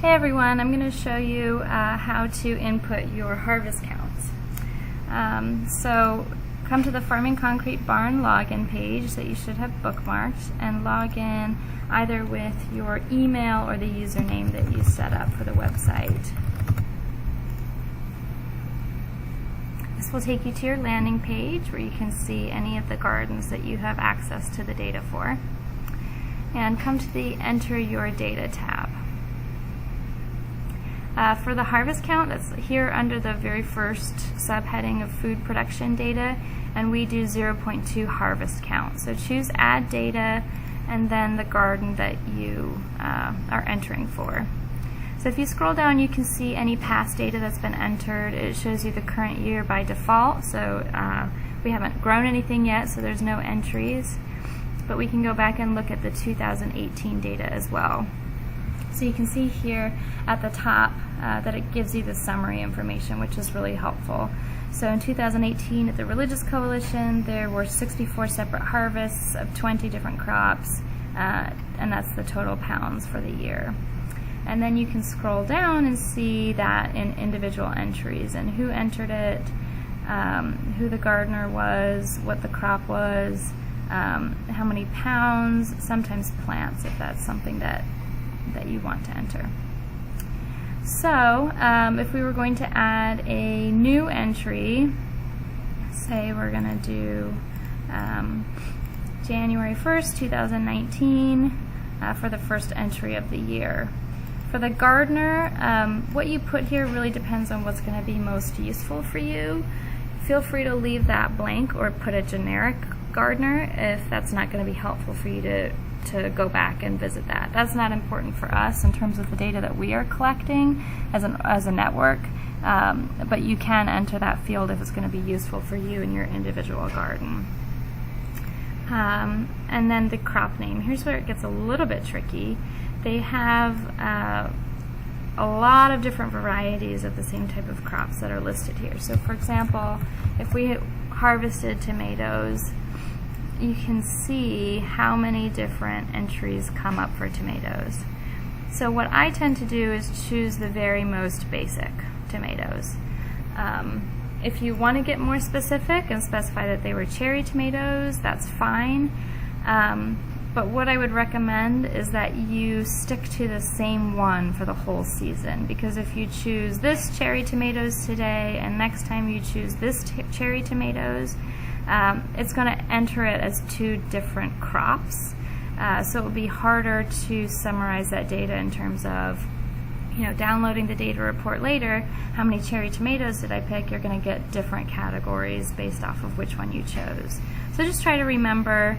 Hey everyone, I'm going to show you how to input your harvest counts. So come to the Farming Concrete Barn login page that you should have bookmarked and log in either with your email or the username that you set up for the website. This will take you to your landing page where you can see any of the gardens that you have access to the data for. And come to the Enter Your Data tab. For the harvest count, that's here under the very first subheading of food production data, and we do 0.2 harvest count. So choose Add Data and then the garden that you are entering for. So if you scroll down, you can see any past data that's been entered. It shows you the current year by default, so we haven't grown anything yet, so there's no entries. But we can go back and look at the 2018 data as well. So you can see here at the top that it gives you the summary information, which is really helpful. So in 2018 at the Religious Coalition, there were 64 separate harvests of 20 different crops, and that's the total pounds for the year. And then you can scroll down and see that in individual entries and who entered it, who the gardener was, what the crop was, how many pounds, sometimes plants if that's something that you want to enter. So if we were going to add a new entry, say we're going to do January 1st, 2019 for the first entry of the year. For the gardener, what you put here really depends on what's going to be most useful for you. Feel free to leave that blank or put a generic gardener if that's not going to be helpful for you to go back and visit that. That's not important for us in terms of the data that we are collecting as a network, but you can enter that field if it's going to be useful for you in your individual garden. And then the crop name. Here's where it gets a little bit tricky. They have a lot of different varieties of the same type of crops that are listed here. So for example, if we harvested tomatoes, you can see how many different entries come up for tomatoes. So what I tend to do is choose the very most basic tomatoes. If you want to get more specific and specify that they were cherry tomatoes, that's fine. But what I would recommend is that you stick to the same one for the whole season, because if you choose this cherry tomatoes today and next time you choose this cherry tomatoes, it's going to enter it as two different crops, so it will be harder to summarize that data in terms of, downloading the data report later. How many cherry tomatoes did I pick? You're going to get different categories based off of which one you chose. So just try to remember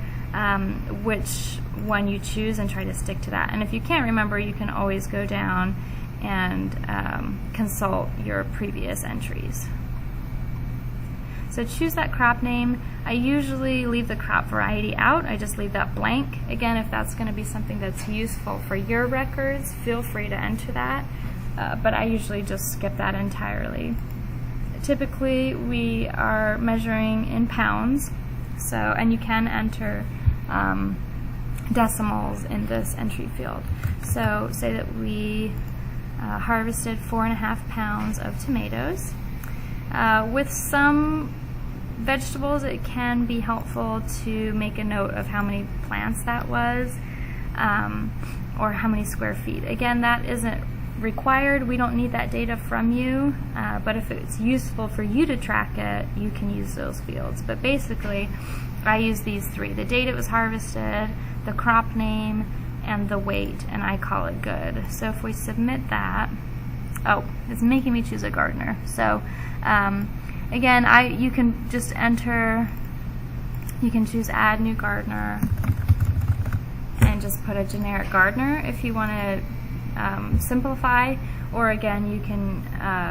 which one you choose and try to stick to that. And if you can't remember, you can always go down and consult your previous entries. So choose that crop name. I usually leave the crop variety out. I just leave that blank. Again, if that's going to be something that's useful for your records, feel free to enter that. But I usually just skip that entirely. Typically, we are measuring in pounds. So, and you can enter decimals in this entry field. So say that we harvested 4.5 pounds of tomatoes. With some vegetables, it can be helpful to make a note of how many plants that was, or how many square feet. Again, that isn't required. We don't need that data from you, but if it's useful for you to track it, you can use those fields. But basically, I use these three: the date it was harvested, the crop name, and the weight, and I call it good. So if we submit that, oh, it's making me choose a gardener. So again, you can just enter, you can choose Add New Gardener and just put a generic gardener if you want to simplify, or again, you can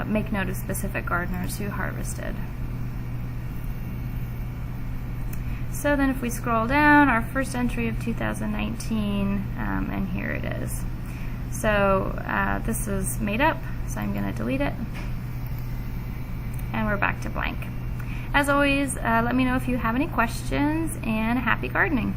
make note of specific gardeners who harvested. So then if we scroll down, our first entry of 2019, and here it is. So this is made up, so I'm going to delete it. And we're back to blank. As always, let me know if you have any questions, and happy gardening.